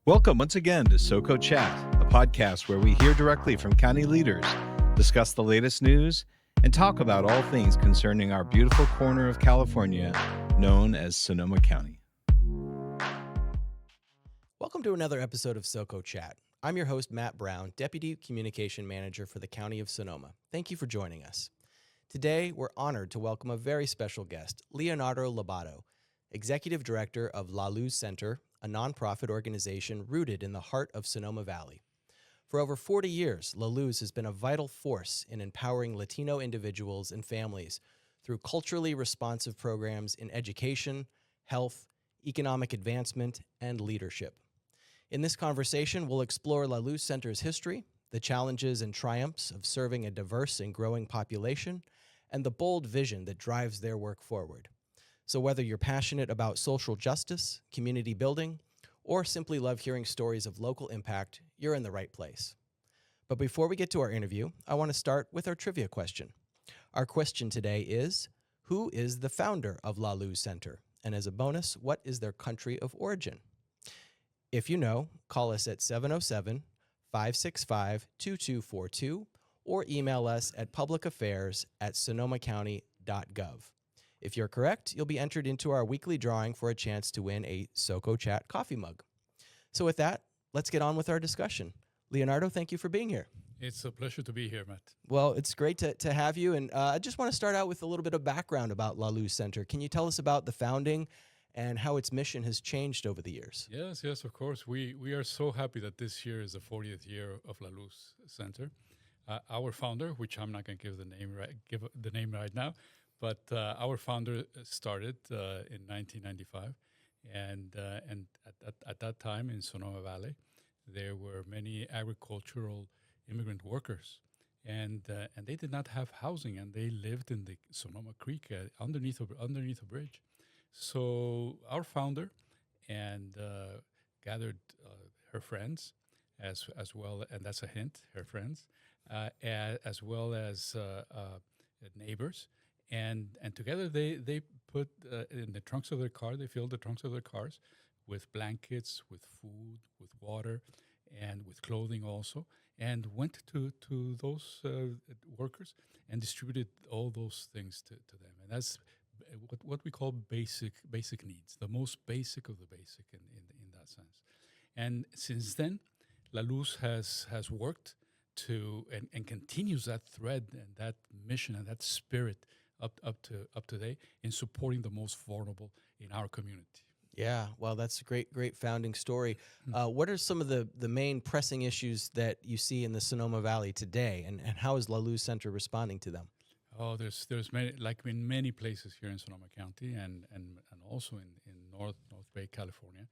Welcome once again to SoCo Chat, a podcast where we hear directly from county leaders, discuss the latest news, and talk about all things concerning our beautiful corner of California known as Sonoma County. Welcome to another episode of SoCo Chat. I'm your host, Matt Brown, Deputy Communication Manager for the County of Sonoma. Thank you for joining us. Today, we're honored to welcome a very special guest, Leonardo Lobato, Executive Director of Luz Center, a nonprofit organization rooted in the heart of Sonoma Valley. For over 40 years, Luz has been a vital force in empowering Latino individuals and families through culturally responsive programs in education, health, economic advancement, and leadership. In this conversation, we'll explore Luz Center's history, the challenges and triumphs of serving a diverse and growing population, and the bold vision that drives their work forward. So whether you're passionate about social justice, community building, or simply love hearing stories of local impact, you're in the right place. But before we get to our interview, I want to start with our trivia question. Our question today is, who is the founder of Luz Center? And as a bonus, what is their country of origin? If you know, call us at 707-565-2242 or email us at publicaffairs@sonomacounty.gov. If you're correct, you'll be entered into our weekly drawing for a chance to win a SoCo Chat coffee mug. So with that, let's get on with our discussion. Leonardo, thank you for being here. It's a pleasure to be here, Matt. Well, it's great to have you. And I just want to start out with a little bit of background about Luz Center. Can you tell us about the founding and how its mission has changed over the years? Yes, of course. We are so happy that this year is the 40th year of Luz Center. Our founder, which I'm not going to give the name right now, but our founder started in 1995, and at that time in Sonoma Valley, there were many agricultural immigrant workers, and they did not have housing, and they lived in the Sonoma Creek underneath a bridge. So our founder and gathered her friends as well, and that's a hint, her friends, as well as neighbors. And together they put in the trunks of their car, they filled the trunks of their cars with blankets, with food, with water, and with clothing also, and went to those workers and distributed all those things to them. And that's what we call basic needs, the most basic of the basic in that sense. And since then, Luz has worked to and continues that thread and that mission and that spirit up to today in supporting the most vulnerable in our community. Yeah, well, that's a great founding story. What are some of the main pressing issues that you see in the Sonoma Valley today, and how is Luz Center responding to them? Oh, there's many, like in many places here in Sonoma County and also in North Bay, California.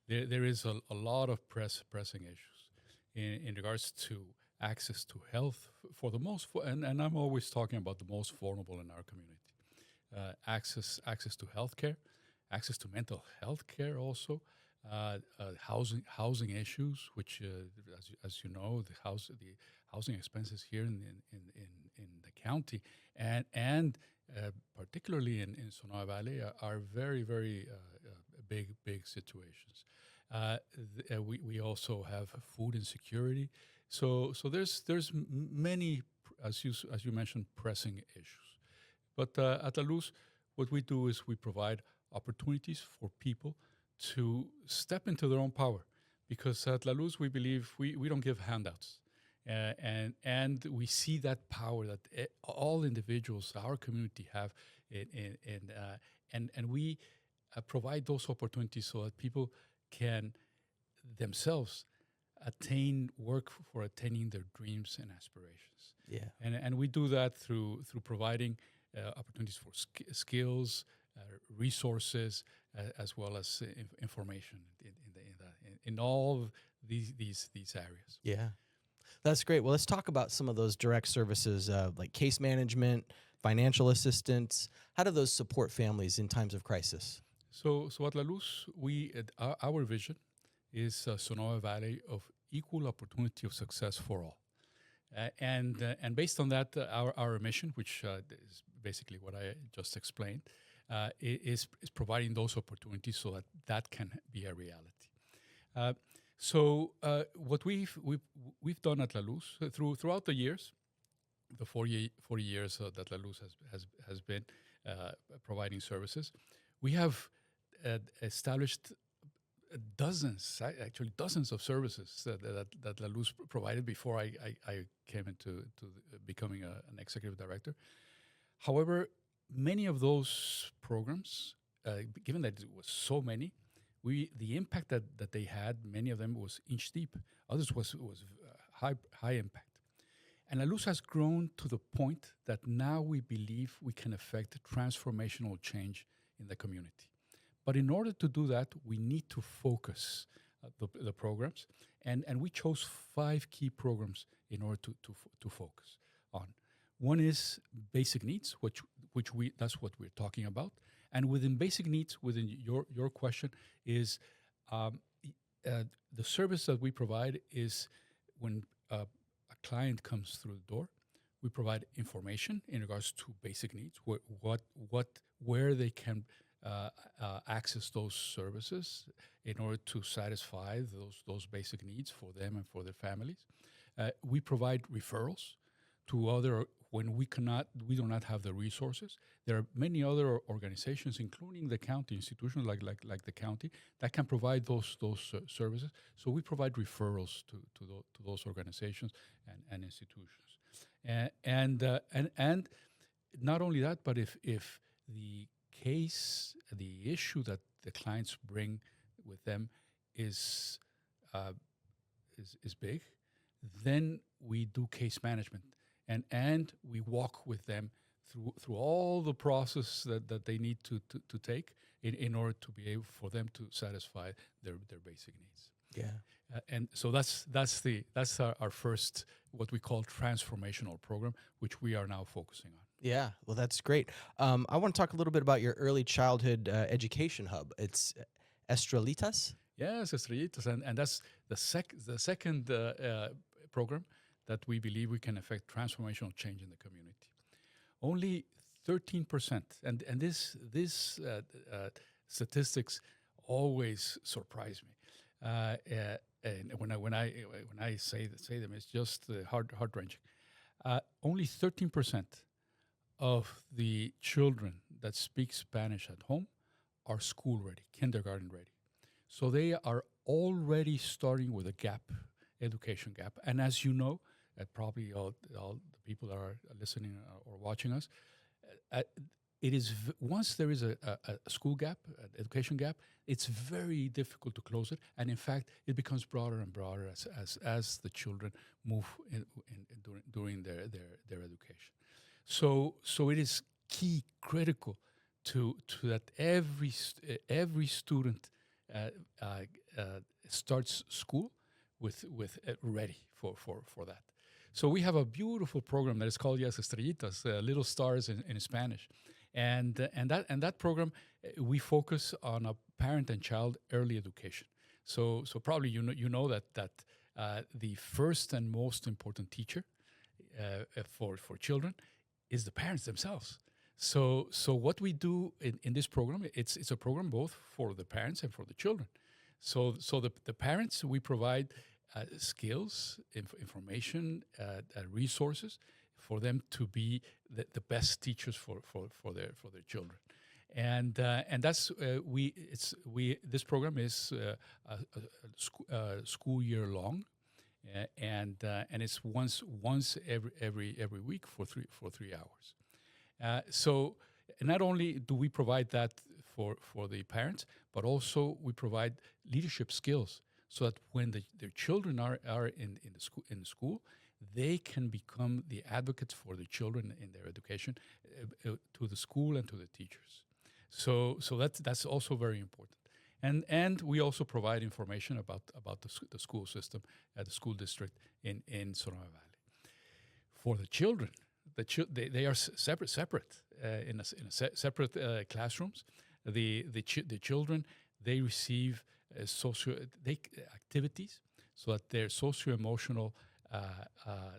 There is a lot of pressing issues in regards to access to health for the most, and I'm always talking about the most vulnerable in our community. Access to healthcare, access to mental health care also, housing issues, which as you know, the housing expenses here in the county and particularly in Sonoma Valley are very big situations. We also have food insecurity. So there's many, as you mentioned, pressing issues. But at Luz, what we do is we provide opportunities for people to step into their own power, because at Luz we believe we don't give handouts, and we see that power that all individuals, our community have, and we provide those opportunities so that people can themselves work for attaining their dreams and aspirations. Yeah, and we do that through providing opportunities for skills, resources, as well as information in all of these areas. yeah, that's great. Well, let's talk about some of those direct services like case management, financial assistance. How do those support families in times of crisis? So at Luz, our vision is Sonoma Valley of equal opportunity of success for all. And based on that, our mission, which is basically what I just explained, is providing those opportunities so that can be a reality. So what we've done at La Luz throughout the years, the 40 years that La Luz has been providing services, we have established dozens of services that La Luz provided before I came into becoming an executive director. However, many of those programs, given that it was so many, the impact that they had, many of them was inch deep. Others was high impact. And La Luz has grown to the point that now we believe we can affect transformational change in the community. But in order to do that, we need to focus the programs. And we chose 5 key programs in order to focus on. One is basic needs, which that's what we're talking about. And within basic needs, within your question, is the service that we provide is when a client comes through the door, we provide information in regards to basic needs, where they can access those services in order to satisfy those basic needs for them and for their families. We provide referrals to other when we do not have the resources. There are many other organizations, including the county institutions like the county, that can provide those services. So we provide referrals to those organizations and institutions. And not only that, but if the issue that the clients bring with them is big, then we do case management. And we walk with them through all the process that they need to take in order to be able for them to satisfy their basic needs. Yeah. And so that's our first, what we call transformational program, which we are now focusing on. Yeah, well, that's great. I want to talk a little bit about your early childhood education hub. It's Estrellitas? Yes, Estrellitas, and that's the second program that we believe we can affect transformational change in the community. Only 13%, and this statistics always surprise me. And when I say them, it's just heart wrenching. Only 13% of the children that speak Spanish at home are school ready, kindergarten ready. So they are already starting with a gap, education gap. And as you know, probably all the people that are listening or watching us, it is once there is a school gap, an education gap, it's very difficult to close it, and in fact, it becomes broader and broader as the children move during their education. So it is critical to that every student starts school with ready for that. So we have a beautiful program that is called Estrellitas, Little Stars in Spanish, and that program we focus on a parent and child early education. So probably you know that the first and most important teacher for children is the parents themselves. So what we do in this program, it's a program both for the parents and for the children. So the parents, we provide skills, information, resources for them to be the best teachers for their children, and that's this program is a school year long, and it's once every week for 3 hours. So not only do we provide that for the parents, but also we provide leadership skills, so that when their children are in the school, they can become the advocates for the children in their education, to the school and to the teachers. So that's also very important. And we also provide information about the school system at the school district in Sonoma Valley. For the children, they are separate in separate classrooms. The children, they receive activities so that their socio-emotional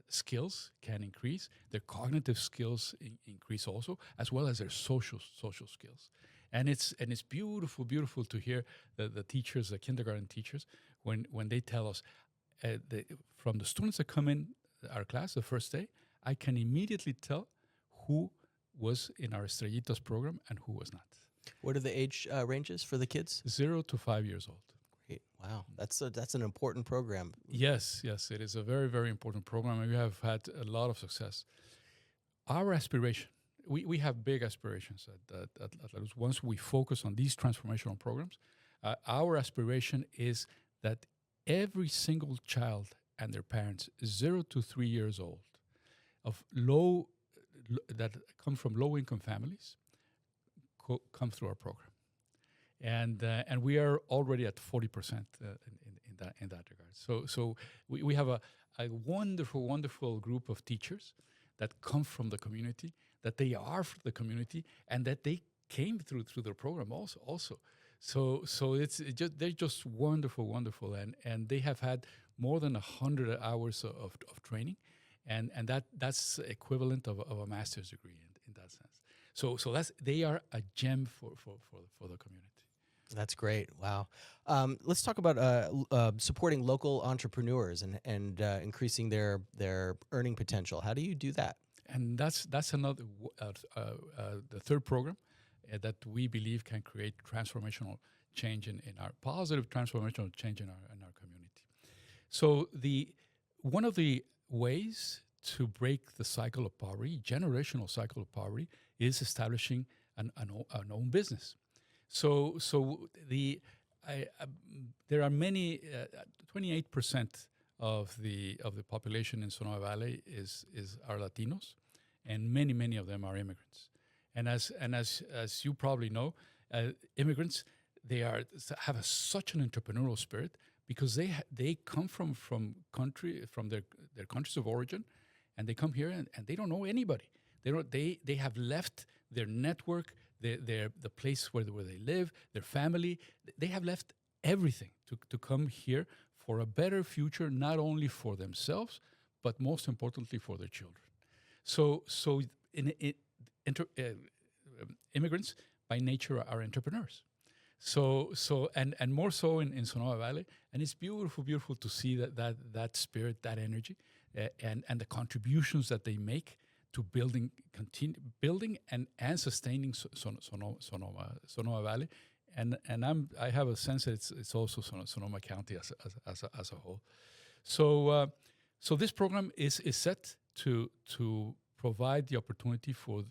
skills can increase, their cognitive skills increase also, as well as their social skills. And it's beautiful to hear the teachers, the kindergarten teachers, when they tell us from the students that come in our class the first day, I can immediately tell who was in our Estrellitas program and who was not. What are the age ranges for the kids? 0 to 5 years old. Great. Wow. That's an important program. Yes, it is a very, very important program, and we have had a lot of success. Our aspiration, we have big aspirations at La Luz. Once we focus on these transformational programs, our aspiration is that every single child and their parents, 0 to 3 years old, of that come from low-income families, come through our program, and we are already at 40% in that regard. So we have a wonderful group of teachers that come from the community, that they are from the community, and that they came through their program also. So they're just wonderful, and they have had more than 100 hours of training, and that's equivalent of a master's degree in that sense. So they are a gem for the community. That's great. Wow. Let's talk about supporting local entrepreneurs and increasing their earning potential. How do you do that? And that's another the third program that we believe can create transformational change in our positive transformational change in our community. So one of the ways to break the cycle of poverty, generational cycle of poverty, is establishing an own business. So there are many. 28% of the population in Sonoma Valley are Latinos, and many of them are immigrants. And as you probably know, immigrants have such an entrepreneurial spirit because they come from their countries of origin, and they come here and they don't know anybody. They have left their network, the place where they live, their family. They have left everything to come here for a better future, not only for themselves, but most importantly for their children. So immigrants by nature are entrepreneurs. So more so in Sonoma Valley, and it's beautiful to see that spirit, that energy, and the contributions that they make to building and sustaining Sonoma Valley, and I have a sense that it's also Sonoma County as a whole. So this program is set to provide the opportunity for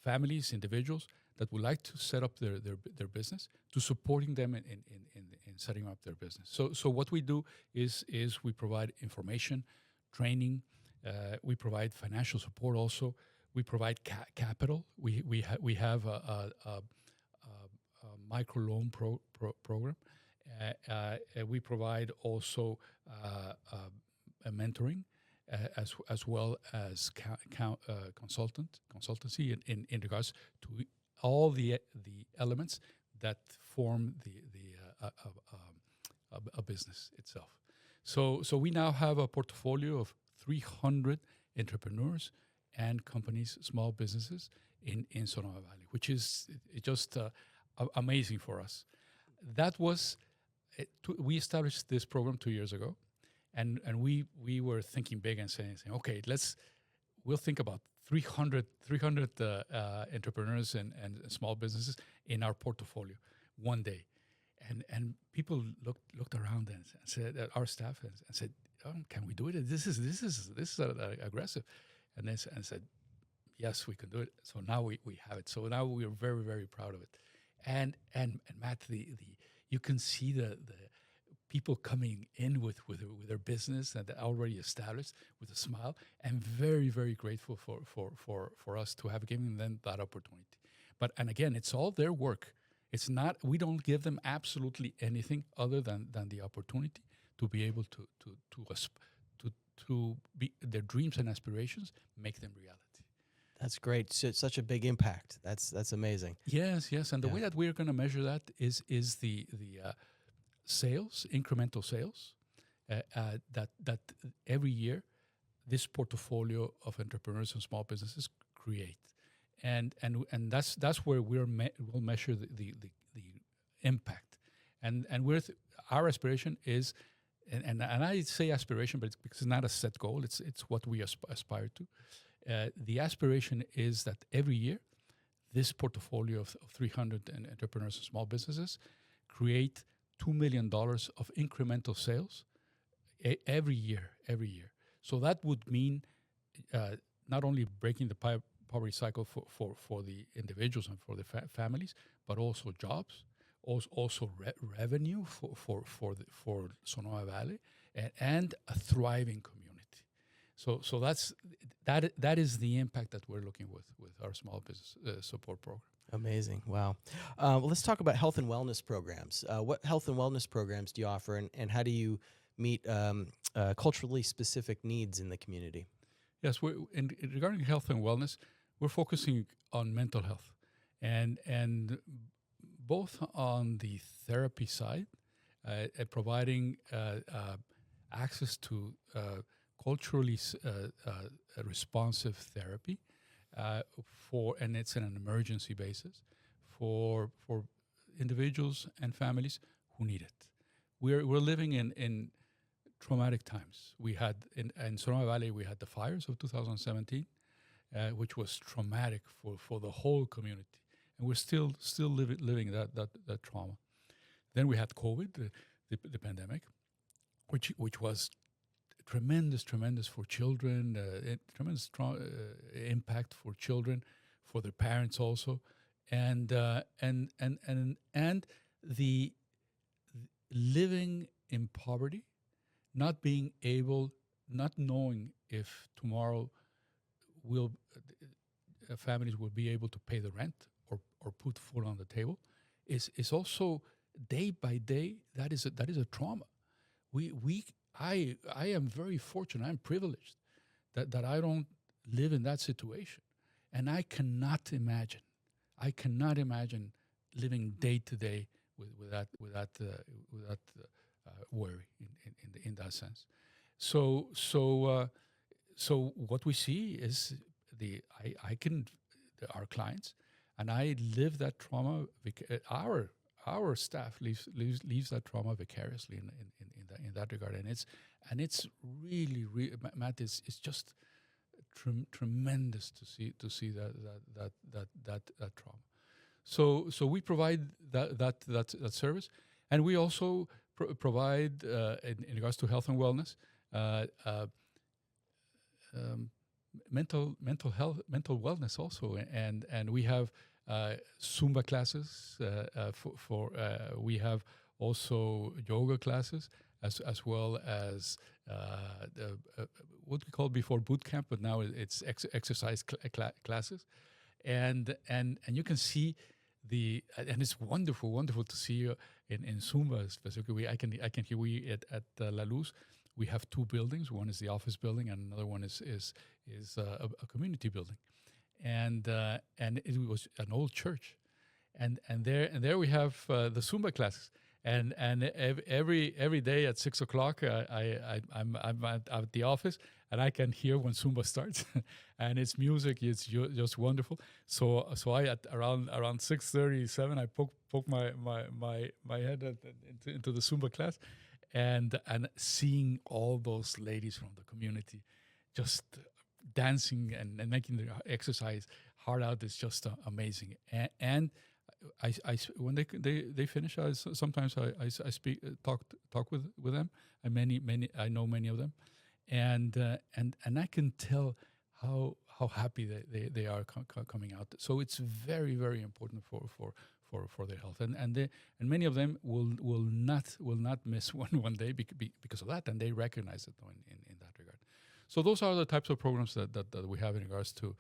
families, individuals that would like to set up their business, to supporting them in setting up their business. So what we do is we provide information, training, we provide financial support also, we provide capital. We have a microloan program. We provide also a mentoring, as well as consultancy in regards to all the elements that form a business itself. So we now have a portfolio of 300 entrepreneurs and companies, small businesses in Sonoma Valley, which is just amazing for us. That was we established this program 2 years ago, and we were thinking big and saying, okay, we'll think about 300 entrepreneurs and small businesses in our portfolio one day, and people looked around and said, our staff and said, oh, can we do it? This is aggressive, and they said, yes, we can do it. So now we have it. So now we are very, very proud of it, and Matt, you can see the people coming in with their business and they're already established with a smile, and very, very grateful for us to have given them that opportunity. And again, it's all their work. It's not, we don't give them absolutely anything other than the opportunity to be able to be their dreams and aspirations, make them reality. That's great. So it's such a big impact. That's amazing. Yes. And the way that we're going to measure that is the sales, incremental sales, that every year this portfolio of entrepreneurs and small businesses create, and that's where we'll measure the impact, and our aspiration is, and I say aspiration, but it's because it's not a set goal. It's what we aspire to. The aspiration is that every year, this portfolio of 300 entrepreneurs and small businesses create $2 million of incremental sales every year. So that would mean not only breaking the poverty cycle for the individuals and for the families, but also jobs, also revenue for Sonoma Valley, and a thriving community. So that is the impact that we're looking with our small business support program. Amazing. Wow. Well, let's talk about health and wellness programs. What health and wellness programs do you offer, and how do you meet culturally specific needs in the community? Yes, regarding health and wellness, we're focusing on mental health, and both on the therapy side, providing access to culturally responsive therapy, and it's on an emergency basis for individuals and families who need it. We're living in traumatic times. We had in Sonoma Valley, we had the fires of 2017, which was traumatic for the whole community, and we're still living that trauma. Then we had COVID, the pandemic, which was tremendous for children, tremendous impact for children, for their parents also, and the living in poverty, not knowing if tomorrow families will be able to pay the rent or put food on the table, is also day by day. That is a trauma. I am very fortunate. I'm privileged that I don't live in that situation, and I cannot imagine living day to day with that worry in that sense. So what we see is our clients, and I live that trauma. Our staff leaves that trauma vicariously in that regard, and it's really Matt, it's just tremendous to see that trauma. So we provide that service, and we also provide in regards to health and wellness, mental wellness also, and we have Zumba classes we have also yoga classes as well as what we called before boot camp, but now it's exercise classes, and you can see and it's wonderful to see in Zumba specifically. I can hear at La Luz. We have two buildings. One is the office building, and another one is a community building, and it was an old church, and there we have the Zumba classes, and every day at 6 o'clock I'm at the office, and I can hear when Zumba starts, and it's music. It's just wonderful. So I at around 6:37 I poke my head into the Zumba class. And seeing all those ladies from the community just dancing and making their exercise hard out is just amazing. And I when they finish, sometimes I talk with them. I know many of them, and I can tell how happy they are coming out. So it's very, very important for their health, and many of them will not miss one day because of that, and they recognize it in that regard. So those are the types of programs that we have in regards to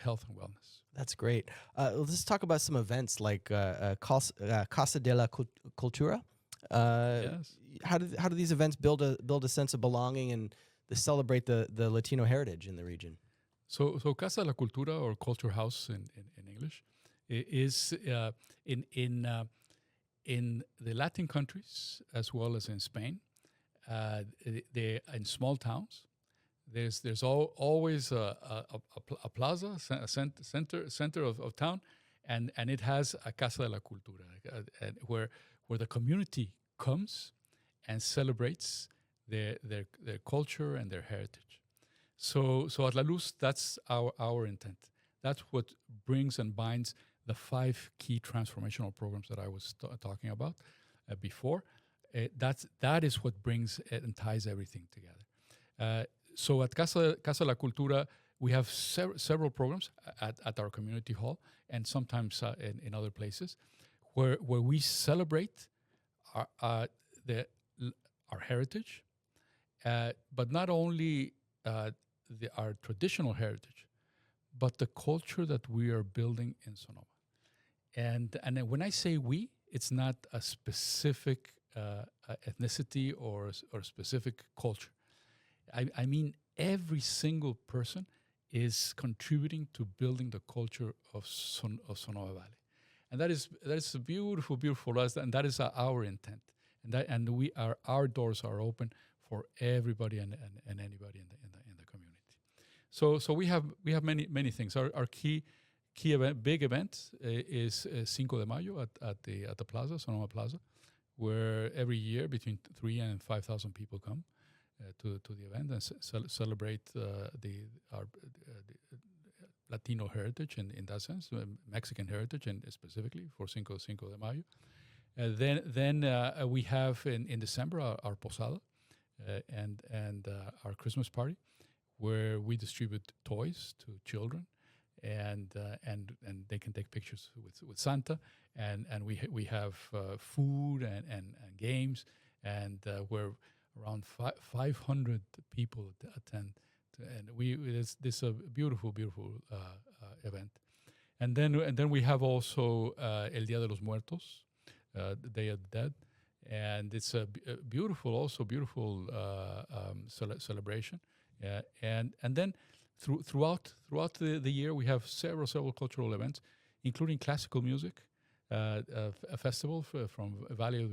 health and wellness. That's great. Let's talk about some events like Casa de la Cultura. Yes. How do these events build a sense of belonging and celebrate the Latino heritage in the region? So Casa de la Cultura, or Culture House in English, is in the Latin countries as well as in Spain. They in small towns. There's always a plaza, a center of town, and it has a Casa de la Cultura, where where the community comes and celebrates their culture and their heritage. So at La Luz, that's our intent. That's what brings and binds the 5 key transformational programs that I was talking about before. That is what brings and ties everything together. So at Casa La Cultura, we have several programs at our community hall and sometimes in other places where we celebrate our heritage, but not only our traditional heritage, but the culture that we are building in Sonoma. And then when I say we, it's not a specific ethnicity or specific culture. I mean every single person is contributing to building the culture of Sonoma Valley. And that is a beautiful, beautiful, and that is our intent. And our doors are open for everybody and anybody in the community. So we have many things. Our key event, big event is Cinco de Mayo at the plaza, Sonoma Plaza, where every year between 3,000 and 5,000 people come to the event and celebrate our Latino heritage in that sense, Mexican heritage, and specifically for Cinco de Mayo. Then we have in December our Posada and our Christmas party, where we distribute toys to children, and they can take pictures with Santa, and we have food and games, and where around 500 people attend, and this a beautiful event. And then we have also El Día de los Muertos, the Day of the Dead, and it's a beautiful celebration. And then throughout the year, we have several cultural events, including classical music, a festival from Valley of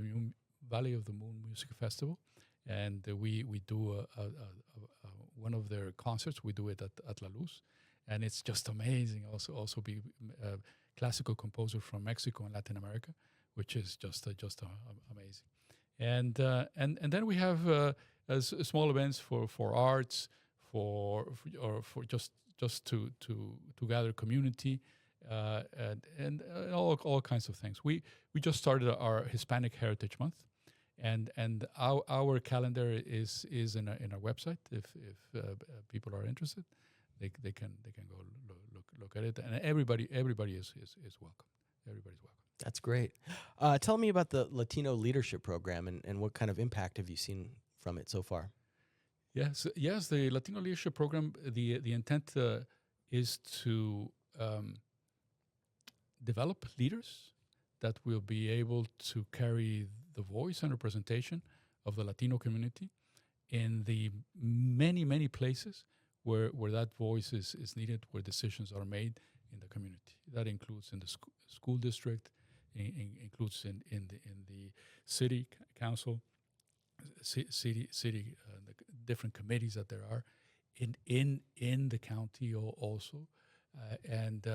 the Moon Music Festival, and we do one of their concerts. We do it at La Luz, and it's just amazing. Also be classical composer from Mexico and Latin America, which is just amazing. And then we have small events for arts, for just to gather community, and all kinds of things. We just started our Hispanic Heritage Month, and our calendar is in our website. If people are interested, they can go look at it, and everybody is welcome. Everybody's welcome. That's great. Tell me about the Latino Leadership Program and what kind of impact have you seen from it so far? Yes, the Latino Leadership Program, the intent is to develop leaders that will be able to carry the voice and representation of the Latino community in the many places where that voice is needed, where decisions are made in the community. That includes in the school district, includes in the city council, city the different committees that there are in the county also, and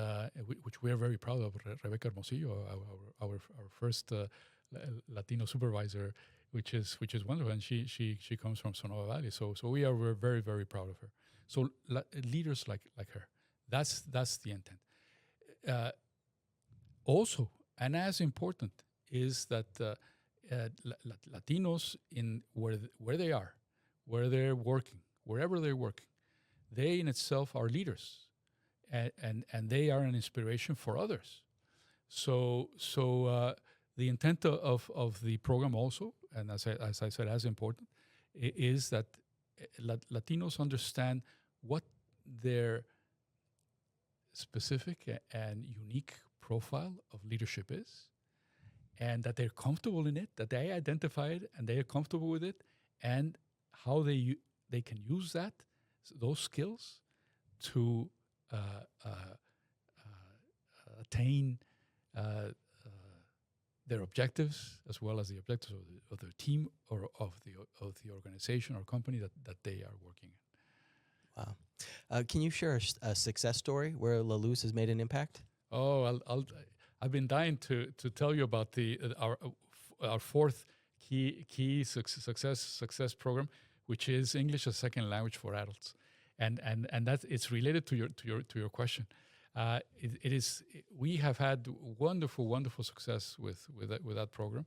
which we are very proud of. Rebecca Hermosillo, our first Latino supervisor, which is wonderful, and she comes from Sonoma Valley, so we're very, very proud of her. So leaders like her, that's the intent. Also, and as important is that Latinos in where they are, where they're working, wherever they're working, they in itself are leaders, and they are an inspiration for others. So the intent of the program also, and as I said, as important, is that Latinos understand what their specific and unique profile of leadership is, and that they're comfortable in it, that they identify it and they are comfortable with it, and how they can use those skills to attain their objectives, as well as the objectives of their team or of the organization or company that they are working in. Wow. Can you share a success story where La Luz has made an impact? Oh, I've been dying to tell you about our fourth key success program, which is English as a second language for adults, and that it's related to your question. We have had wonderful success with that program.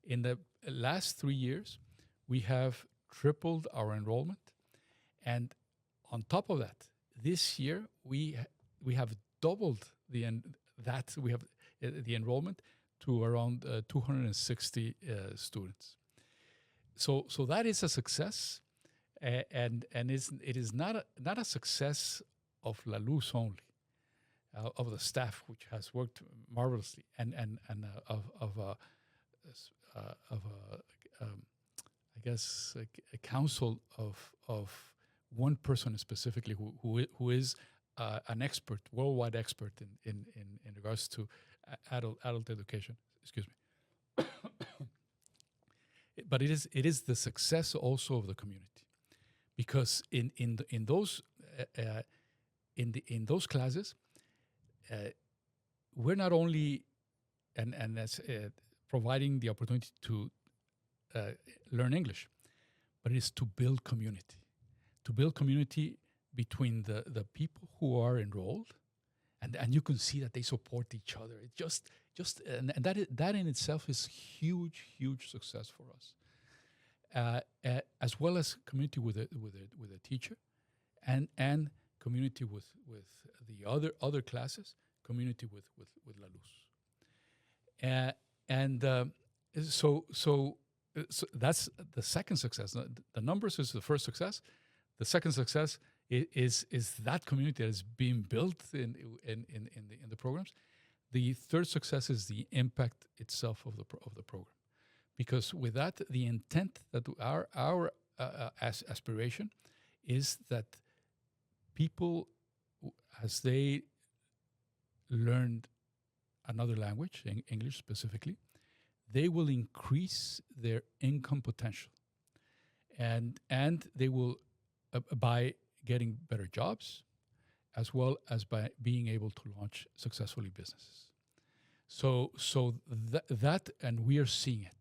In the last 3 years, we have tripled our enrollment, and on top of that, this year we have doubled the enrollment to around 260 students. So that is a success, and it is not a success of La Luz only, of the staff, which has worked marvelously, and I guess a council of one person specifically who is an expert, worldwide expert in regards to adult education. Excuse me. But it is the success also of the community, because in those classes, we're not only and as providing the opportunity to learn English, but it is to build community between the people who are enrolled, and you can see that they support each other. It just and that in itself is huge success for us, as well as community with a teacher, and community with the other classes, community with La Luz, so that's the second success. The numbers is the first success. The second success is that community that is being built in the programs. The third success is the impact itself of the program, because with that, the intent that our aspiration is that people, as they learned another language, English specifically, they will increase their income potential, and they will by getting better jobs, as well as by being able to launch successfully businesses. So that, and we are seeing it.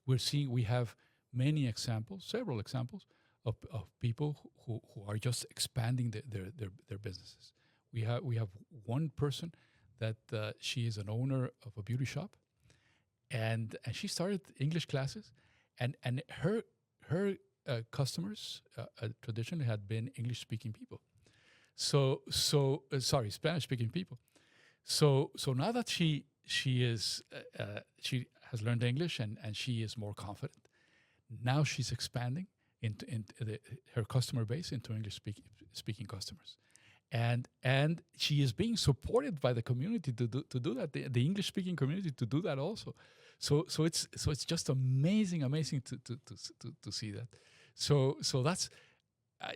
We have many examples, several examples of people who are just expanding their businesses. We have one person that she is an owner of a beauty shop, and she started English classes, and her customers traditionally had been English-speaking people. Spanish-speaking people. So now that she has learned English and she is more confident, now she's expanding into her customer base into English-speaking customers, and she is being supported by the community to do that, the English-speaking community to do that also. So it's just amazing to see that. So that's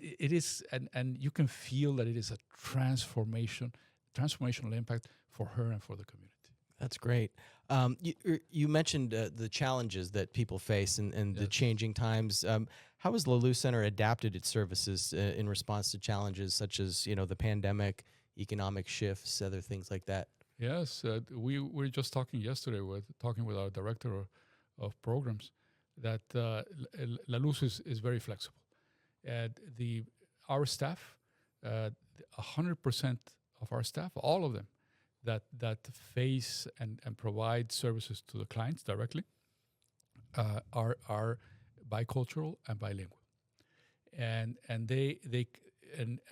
it is, and you can feel that it is a transformational impact for her and for the community. That's great. You mentioned the challenges that people face and Yes. the changing times. How has the Luz Center adapted its services in response to challenges such as the pandemic, economic shifts, other things like that? Yes, we were just talking yesterday with our director of programs that La Luz is very flexible. Our staff, 100% of our staff, all of them, that face and provide services to the clients directly, are bicultural and bilingual, and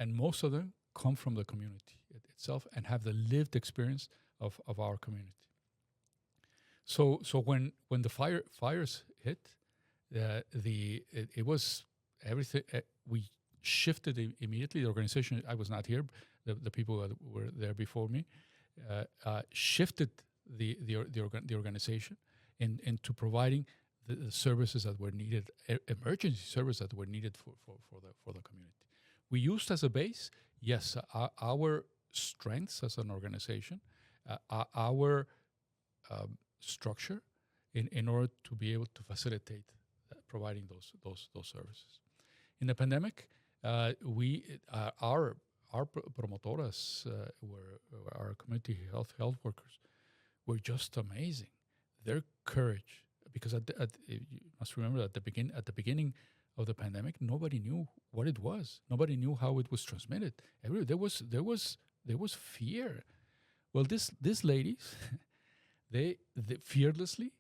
most of them come from the community itself and have the lived experience of our community. So when the fires hit, it was everything. We shifted immediately. The organization, I was not here. The people that were there before me shifted the organization into providing the services that were needed, emergency services that were needed for the community. We used as a base, yes, our strengths as an organization, our our in order to be able to facilitate providing those services. In the pandemic, our promotoras were our community health workers were just amazing. Their courage, because you must remember at the beginning of the pandemic, nobody knew what it was. Nobody knew how it was transmitted. There was fear. Well, these ladies, they fearlessly,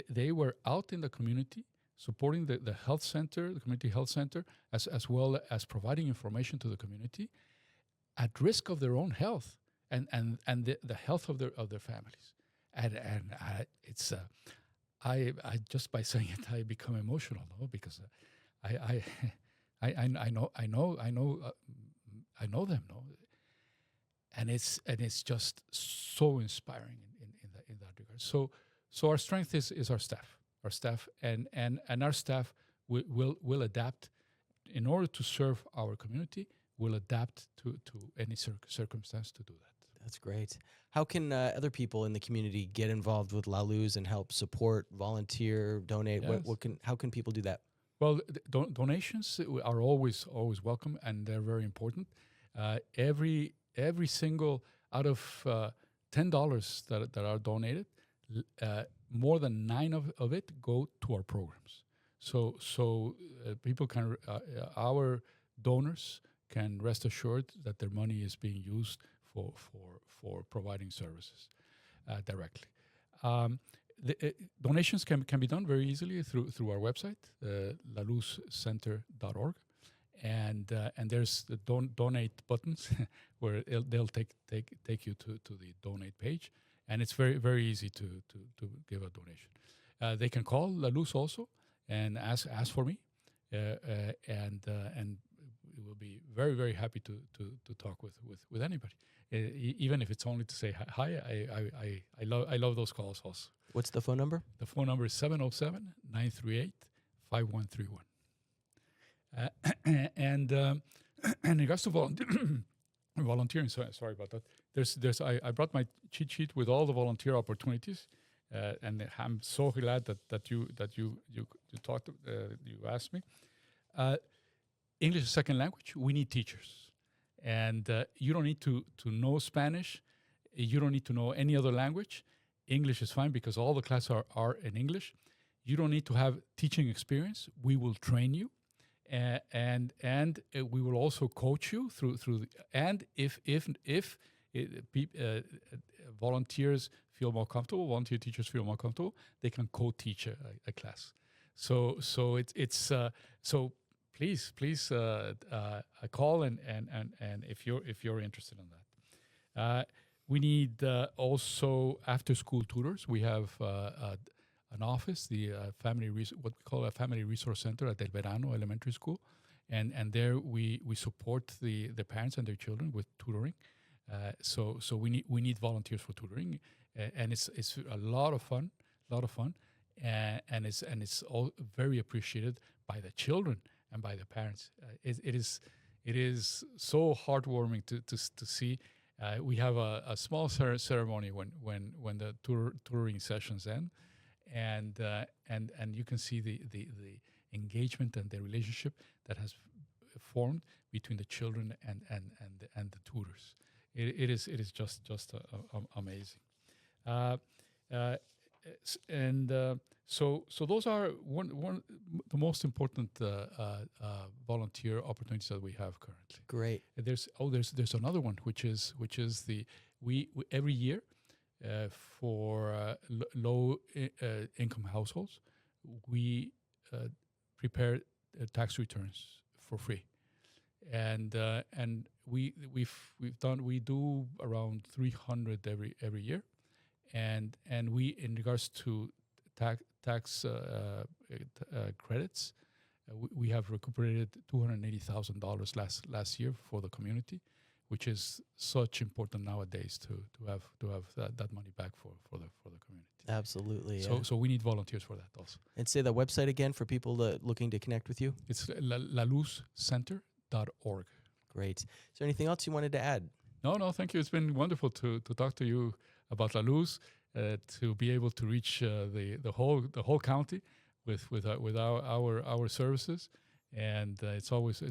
they were out in the community supporting the health center, the community health center, as well as providing information to the community at risk of their own health and the health of their families. And it's I just by saying it, I become emotional, no? Because I know them, no? And it's just so inspiring in that regard. So our strength is our staff, and our staff will adapt in order to serve our community. Will adapt to any circumstance to do that. That's great. How can other people in the community get involved with La Luz and help support, volunteer, donate? Yes. How can people do that? Well, donations are always welcome, and they're very important. Every single out of $10 that are donated, more than 9 of it go to our programs. So people can our donors can rest assured that their money is being used for providing services directly. Donations can be done very easily through our website, laluzcenter.org, and there's the donate buttons where they'll take you to the donate page, and it's very very easy to give a donation. They can call La Luz also and ask for me, and we will be very very happy to talk with anybody, even if it's only to say hi. I love those calls also. What's the phone number? The phone number is 707-938-5131. And in regards to volunteering, sorry about that. I brought my cheat sheet with all the volunteer opportunities, and I'm so glad that you talked, you asked me. English is a second language. We need teachers, and you don't need to know Spanish. You don't need to know any other language. English is fine because all the classes are in English. You don't need to have teaching experience. We will train you, and we will also coach you through. And if volunteers feel more comfortable, volunteer teachers feel more comfortable, they can co-teach a class. So so please call and if you're interested in that. We need also after-school tutors. We have an office, the what we call a family resource center at El Verano Elementary School, and there we support the parents and their children with tutoring. So we need volunteers for tutoring, and it's a lot of fun, and it's all very appreciated by the children and by the parents. It is so heartwarming to see. We have a small ceremony when the touring sessions end, and you can see the engagement and the relationship that has formed between the children and the tutors. It is just amazing. So those are one the most important volunteer opportunities that we have currently. Great. There's another one which is we every year for low income households we prepare tax returns for free, and we do around 300 every year, and we in regards to tax credits, we have recuperated $280,000 last year for the community, which is such important nowadays to have that money back for the community. Absolutely. So we need volunteers for that also. And say the website again for people looking to connect with you. It's laluzcenter.org. Great. Is there anything else you wanted to add? No, thank you. It's been wonderful to talk to you about La Luz, to be able to reach the whole county with our services, and it's always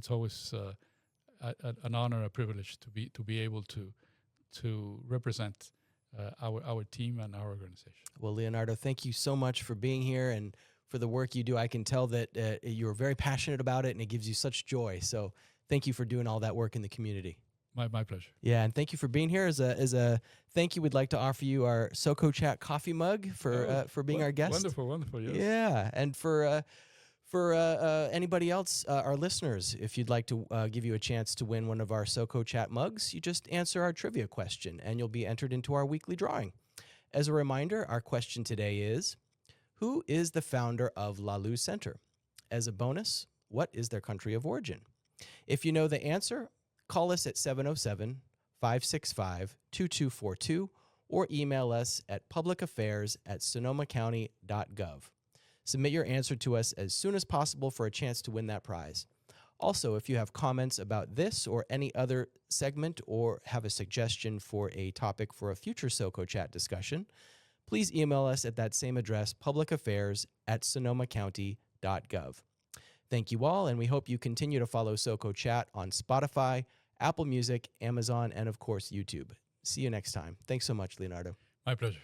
an honor, a privilege to be able to represent our team and our organization. Well, Leonardo, thank you so much for being here and for the work you do. I can tell that you're very passionate about it, and it gives you such joy. So thank you for doing all that work in the community. My pleasure. Yeah, and thank you for being here. As a thank you, we'd like to offer you our SoCo Chat coffee mug for being our guest. Wonderful, yes. Yeah, and for anybody else, our listeners, if you'd like to give you a chance to win one of our SoCo Chat mugs, you just answer our trivia question, and you'll be entered into our weekly drawing. As a reminder, our question today is, who is the founder of Luz Center? As a bonus, what is their country of origin? If you know the answer, call us at 707-565-2242 or email us at publicaffairs@sonomacounty.gov. Submit your answer to us as soon as possible for a chance to win that prize. Also, if you have comments about this or any other segment or have a suggestion for a topic for a future SoCo Chat discussion, please email us at that same address, publicaffairs@sonomacounty.gov. Thank you all, and we hope you continue to follow SoCo Chat on Spotify, Apple Music, Amazon, and of course, YouTube. See you next time. Thanks so much, Leonardo. My pleasure.